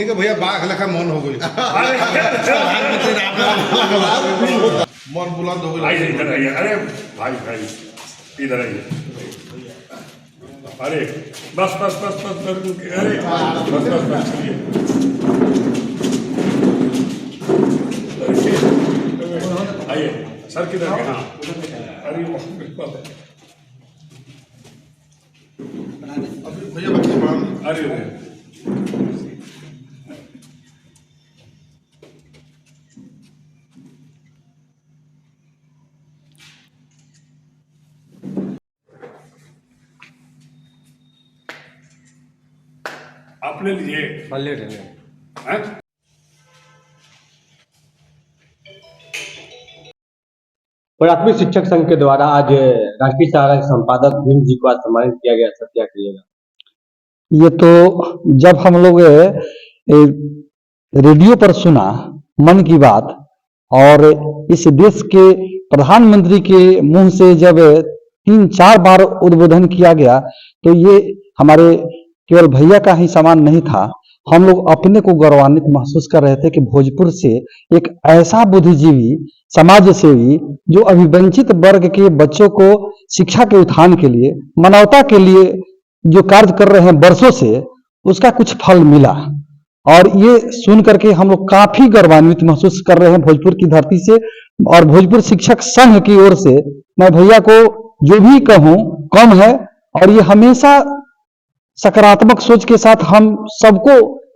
हमने के भैया बाघ लेखा मन हो गई मन बुलंद हो गई। इधर आइए, अरे भाई भाई इधर आइए। अरे बस बस बस बस बस, अरे बस बस बस चलिए। आइए सर किधर के? हाँ अरे भैया बच्चे बड़ा अरे आप ले लीजिए। ले रहे हैं? प्राथमिक शिक्षक संघ के द्वारा आज राष्ट्रीय सहारा के संपादक भीम जी को आज सम्मानित किया गया। सर क्या कहिएगा? ये तो जब हम लोग रेडियो पर सुना मन की बात और इस देश के प्रधानमंत्री के मुंह से जब 3-4 बार उद्बोधन किया गया तो ये हमारे केवल भैया का ही सामान नहीं था। हम लोग अपने को गौरवान्वित महसूस कर रहे थे कि भोजपुर से एक ऐसा बुद्धिजीवी समाज सेवी जो अभिवंचित वर्ग के बच्चों को शिक्षा के उत्थान के लिए मानवता के लिए जो कार्य कर रहे हैं वर्षों से, उसका कुछ फल मिला। और ये सुन करके हम लोग काफी गौरवान्वित महसूस कर रहे हैं भोजपुर की धरती से। और भोजपुर शिक्षक संघ की ओर से मैं भैया को जो भी कहूं कम है। और ये हमेशा सकारात्मक सोच के साथ हम सबको,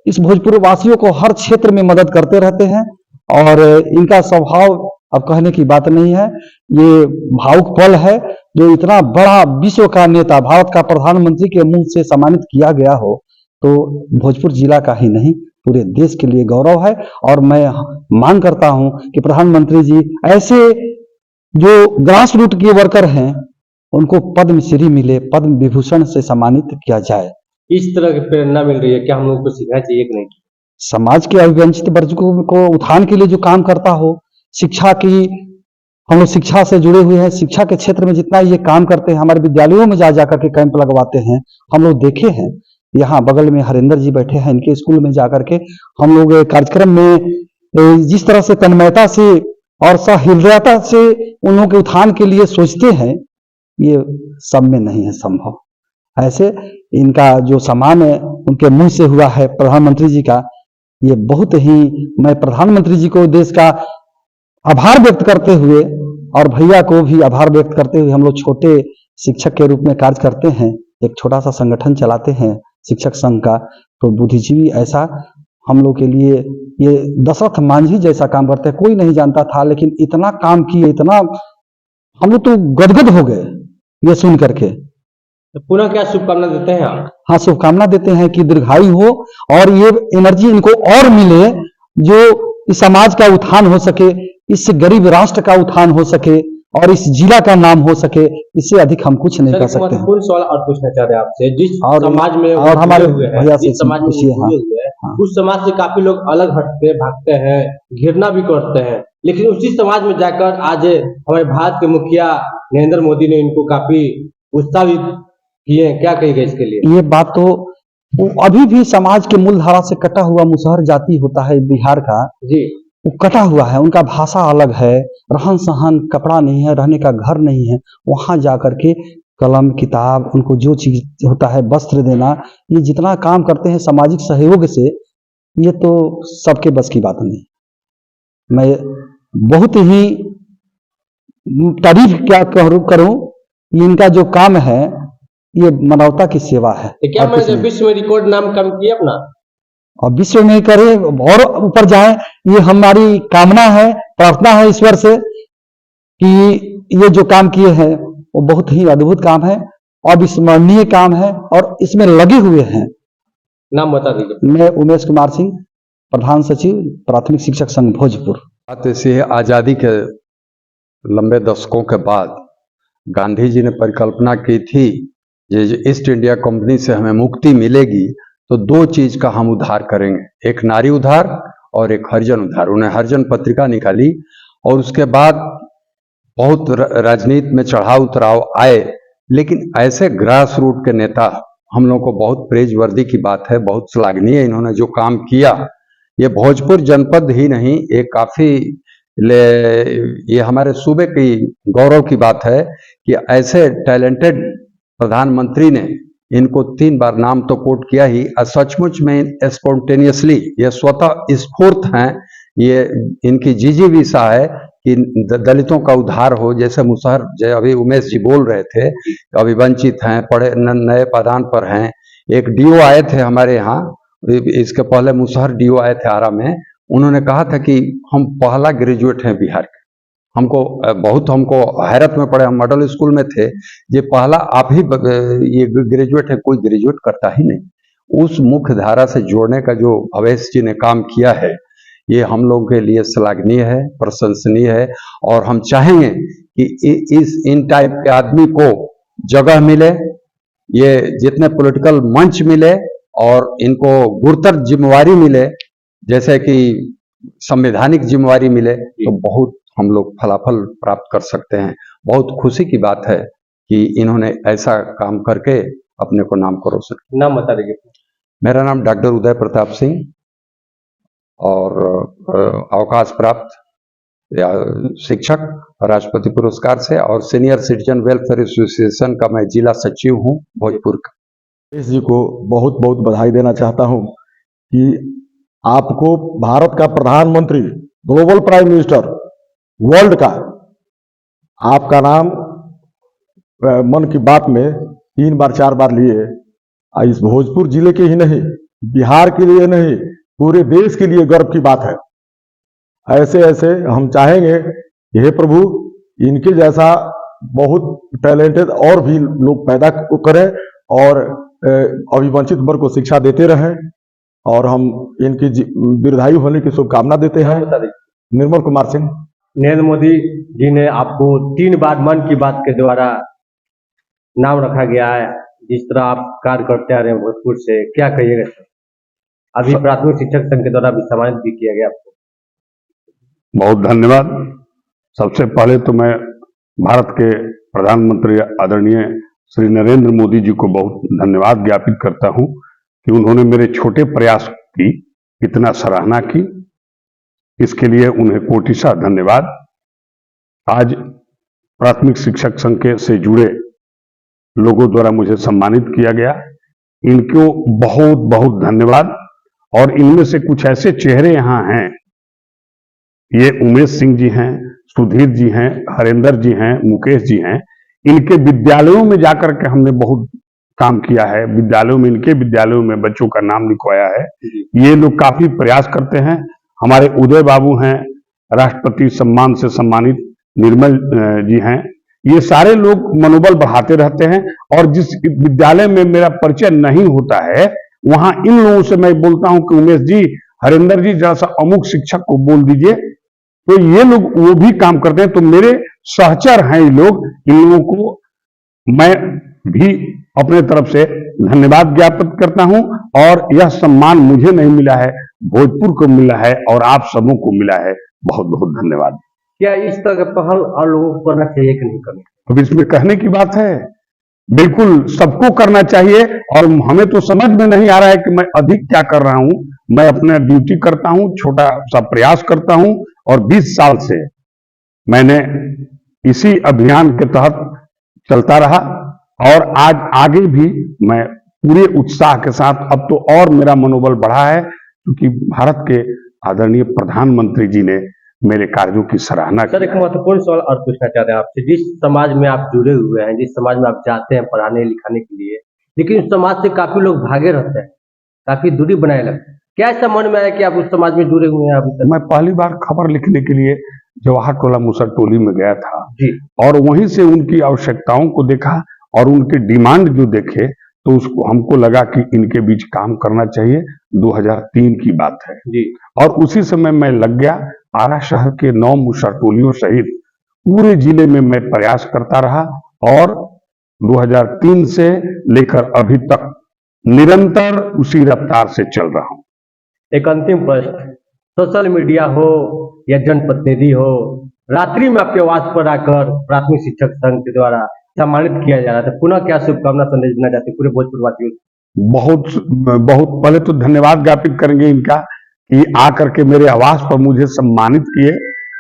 इस भोजपुर वासियों को हर क्षेत्र में मदद करते रहते हैं। और इनका स्वभाव अब कहने की बात नहीं है। ये भावुक पल है जो इतना बड़ा विश्व का नेता, भारत का प्रधानमंत्री के मुंह से सम्मानित किया गया हो, तो भोजपुर जिला का ही नहीं पूरे देश के लिए गौरव है। और मैं मांग करता हूं कि प्रधानमंत्री जी ऐसे जो ग्रास रूट के वर्कर हैं उनको पद्मश्री मिले, पद्म विभूषण से सम्मानित किया जाए। इस तरह की प्रेरणा मिल रही है, क्या हम लोग को सीखना चाहिए कि नहीं? समाज के अभिवंचित वर्गों को उत्थान के लिए जो काम करता हो, शिक्षा की, हम लोग शिक्षा से जुड़े हुए हैं, शिक्षा के क्षेत्र में जितना ये काम करते हैं, हमारे विद्यालयों में जा जाकर के कैंप लगवाते हैं, हम लोग देखे हैं। यहाँ बगल में हरिंदर जी बैठे हैं, इनके स्कूल में जाकर के हम लोग कार्यक्रम में जिस तरह से तन्मयता से और सहृदयता से उन लोगों के उत्थान के लिए सोचते हैं, ये सब में नहीं है संभव। ऐसे इनका जो सम्मान उनके मुंह से हुआ है प्रधानमंत्री जी का, ये बहुत ही, मैं प्रधानमंत्री जी को देश का आभार व्यक्त करते हुए और भैया को भी आभार व्यक्त करते हुए, हम लोग छोटे शिक्षक के रूप में कार्य करते हैं, एक छोटा सा संगठन चलाते हैं शिक्षक संघ का। तो बुद्धिजीवी ऐसा हम लोग के लिए ये दशरथ मांझी जैसा काम करते हैं, कोई नहीं जानता था, लेकिन इतना काम किए, इतना हम लोग तो गदगद हो गए ये सुन करके। तो पुनः क्या शुभकामना देते हैं आप? हाँ, शुभकामना देते हैं कि दीर्घायु हो और ये एनर्जी इनको और मिले, जो इस समाज का उत्थान हो सके, इस गरीब राष्ट्र का उत्थान हो सके और इस जिला का नाम हो सके। इससे अधिक हम कुछ नहीं कर सकते हैं। महत्वपूर्ण सवाल और पूछना चाह रहे हैं आपसे, जिस और समाज में और हमारे भैया से समाज में पूछिए। हाँ, हुए हैं, उस समाज से काफी लोग अलग हटते भागते हैं, घृणा भी करते हैं, लेकिन उसी समाज में जाकर आज हमारे भारत के मुखिया नरेंद्र मोदी ने इनको काफी उत्साहित किए। क्या कहेगा इसके लिए? ये बात तो अभी भी समाज के मूल धारा से कटा हुआ मुसहर जाति होता है बिहार का जी, वो कटा हुआ है। उनका भाषा अलग है, रहन सहन, कपड़ा नहीं है, रहने का घर नहीं है। वहां जाकर के कलम, किताब, उनको जो चीज होता है, वस्त्र देना, ये जितना काम करते हैं सामाजिक सहयोग से, ये तो सबके बस की बात नहीं। मैं बहुत ही तारीफ क्या करूं, इनका जो काम है ये मानवता की सेवा है। क्या मैं विश्व में रिकॉर्ड नाम कम किया अपना? और विश्व में करे और ऊपर जाए, ये हमारी कामना है, प्रार्थना है ईश्वर से कि ये जो काम किए हैं वो बहुत ही अद्भुत काम है, अविस्मरणीय काम है और इसमें लगे हुए हैं। नाम बता दीजिए। मैं उमेश कुमार सिंह, प्रधान सचिव प्राथमिक शिक्षक संघ भोजपुर। बात ऐसी है, आज़ादी के लंबे दशकों के बाद गांधी जी ने परिकल्पना की थी कि ईस्ट इंडिया कंपनी से हमें मुक्ति मिलेगी तो 2 चीज का हम उद्धार करेंगे, एक नारी उद्धार और एक हरिजन उद्धार। उन्हें हरिजन पत्रिका निकाली और उसके बाद बहुत राजनीति में चढ़ाव उतराव आए, लेकिन ऐसे ग्रास रूट के नेता हम लोग को बहुत प्रेजवर्दी की बात है, बहुत श्लाघनीय इन्होंने जो काम किया। ये भोजपुर जनपद ही नहीं, ये काफी ये हमारे सूबे की गौरव की बात है कि ऐसे टैलेंटेड प्रधानमंत्री ने इनको 3 बार नाम तो कोट किया ही, सचमुच में स्पॉन्टेनियसली ये स्वतः स्फूर्त हैं। ये इनकी जिजीविषा है कि दलितों का उद्धार हो। जैसे मुसहर अभी उमेश जी बोल रहे थे, अभी वंचित हैं, पढ़े नए पदान पर हैं। एक डीओ आए थे हमारे यहाँ, इसके पहले मुसहर डीओ आए थे आरा में, उन्होंने कहा था कि हम पहला ग्रेजुएट हैं बिहार के। हमको हैरत में पड़े, हम मॉडल स्कूल में थे, ये पहला आप ही ये ग्रेजुएट है, कोई ग्रेजुएट करता ही नहीं। उस मुख्य धारा से जोड़ने का जो अवैस जी ने काम किया है, ये हम लोगों के लिए श्लाघनीय है, प्रशंसनीय है। और हम चाहेंगे कि इन टाइप के आदमी को जगह मिले, ये जितने पॉलिटिकल मंच मिले और इनको गुरुतर जिम्मेवारी मिले, जैसे कि संवैधानिक जिम्मेवारी मिले, तो बहुत हम लोग फलाफल प्राप्त कर सकते हैं। बहुत खुशी की बात है कि इन्होंने ऐसा काम करके अपने को नाम को रोशन किया। नाम बता दीजिए। मेरा नाम डॉक्टर उदय प्रताप सिंह और अवकाश प्राप्त शिक्षक राष्ट्रपति पुरस्कार से और सीनियर सिटीजन वेलफेयर एसोसिएशन का मैं जिला सचिव हूं भोजपुर का। देश जी को बहुत बहुत बधाई देना चाहता हूं कि आपको भारत का प्रधानमंत्री, ग्लोबल प्राइम मिनिस्टर वर्ल्ड का, आपका नाम मन की बात में 3 बार 4 बार लिए। इस भोजपुर जिले के ही नहीं, बिहार के लिए नहीं, पूरे देश के लिए गर्व की बात है। ऐसे ऐसे हम चाहेंगे, हे प्रभु, इनके जैसा बहुत टैलेंटेड और भी लोग पैदा करें और अभिवंचित वर्ग को शिक्षा देते रहें। और हम इनकी दीर्घायु होने की शुभकामना देते हैं। निर्मल कुमार सिंह। नरेंद्र मोदी जी ने आपको 3 बार मन की बात के द्वारा नाम रखा गया है। जिस तरह आप कार्य करते आ रहे हैं भोजपुर से, क्या कहिएगा सर? अभी प्राथमिक शिक्षक संघ के द्वारा भी सम्मानित भी किया गया आपको। बहुत धन्यवाद। सबसे पहले तो मैं भारत के प्रधानमंत्री आदरणीय श्री नरेंद्र मोदी जी को बहुत धन्यवाद ज्ञापित करता हूं कि उन्होंने मेरे छोटे प्रयास की इतना सराहना की। इसके लिए उन्हें कोटिशा धन्यवाद। आज प्राथमिक शिक्षक संघ से जुड़े लोगों द्वारा मुझे सम्मानित किया गया, इनको बहुत बहुत धन्यवाद। और इनमें से कुछ ऐसे चेहरे यहां हैं, ये उमेश सिंह जी हैं, सुधीर जी हैं, हरेंद्र जी हैं, मुकेश जी हैं। इनके विद्यालयों में जाकर के हमने बहुत काम किया है। विद्यालयों में, इनके विद्यालयों में बच्चों का नाम लिखवाया है। ये लोग काफी प्रयास करते हैं। हमारे उदय बाबू हैं, राष्ट्रपति सम्मान से सम्मानित निर्मल जी हैं। ये सारे लोग मनोबल बढ़ाते रहते हैं। और जिस विद्यालय में मेरा परिचय नहीं होता है, वहां इन लोगों से मैं बोलता हूं कि उमेश जी, हरेंद्र जी, जरा सा अमुक शिक्षक को बोल दीजिए, तो ये लोग वो भी काम करते हैं। तो मेरे सहचर हैं ये लोग। इन लोगों को मैं भी अपने तरफ से धन्यवाद ज्ञापित करता हूं। और यह सम्मान मुझे नहीं मिला है, भोजपुर को मिला है और आप सबों को मिला है। बहुत बहुत धन्यवाद। क्या इस तरह का पहल और लोगों को करना चाहिए कि नहीं करना? अब इसमें कहने की बात है, बिल्कुल सबको करना चाहिए। और हमें तो समझ में नहीं आ रहा है कि मैं अधिक क्या कर रहा हूं। मैं अपना ड्यूटी करता हूं, छोटा सा प्रयास करता हूं। और 20 साल से मैंने इसी अभियान के तहत चलता रहा और आज आगे भी मैं पूरे उत्साह के साथ, अब तो और मेरा मनोबल बढ़ा है क्योंकि भारत के आदरणीय प्रधानमंत्री जी ने मेरे कार्यों की सराहना की। सर, एक महत्वपूर्ण सवाल और पूछना चाहते हैं आपसे। जिस समाज में आप जुड़े हुए हैं, जिस समाज में आप जाते हैं पढ़ाने लिखाने के लिए, लेकिन उस समाज से काफी लोग भागे रहते हैं, काफी दूरी बनाए लगते हैं, क्या ऐसा मन में आया कि आप उस समाज में जुड़े हुए हैं अभी तक? मैं पहली बार खबर लिखने के लिए जवाहर टोला मुसर टोली में गया था जी। और वहीं से उनकी आवश्यकताओं को देखा और उनके डिमांड जो देखे तो उसको हमको लगा कि इनके बीच काम करना चाहिए। 2003 की बात है जी। और उसी समय मैं लग गया। आरा शहर के 9 मुसर टोलियों सहित पूरे जिले में मैं प्रयास करता रहा और 2003 से लेकर अभी तक निरंतर उसी रफ्तार से चल रहा हूं। एक अंतिम प्रश्न, सोशल मीडिया हो या जनप्रतिनिधि हो, रात्रि में आपके आवास पर आकर प्राथमिक शिक्षक संघ के द्वारा सम्मानित किया जा रहा था, पुनः क्या शुभकामना संदेश देना चाहते हैं पूरे भोजपुर वासियों को? बहुत बहुत पहले तो धन्यवाद ज्ञापित करेंगे इनका कि आकर के मेरे आवास पर मुझे सम्मानित किए,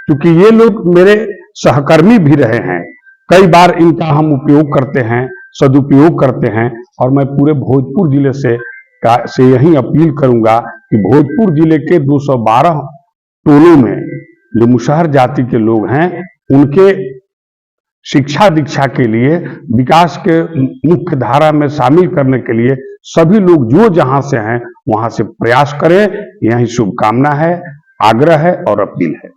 क्योंकि ये लोग मेरे सहकर्मी भी रहे हैं। कई बार इनका हम उपयोग करते हैं, सदुपयोग करते हैं, और मैं पूरे भोजपुर जिले से यही अपील करूंगा कि भोजपुर जिले के 212 टोलों में जो मुसहर जाति के लोग हैं, उनके शिक्षा दीक्षा के लिए, विकास के मुख्य धारा में शामिल करने के लिए सभी लोग जो जहां से हैं वहां से प्रयास करें। यही शुभकामना है, आग्रह है और अपील है।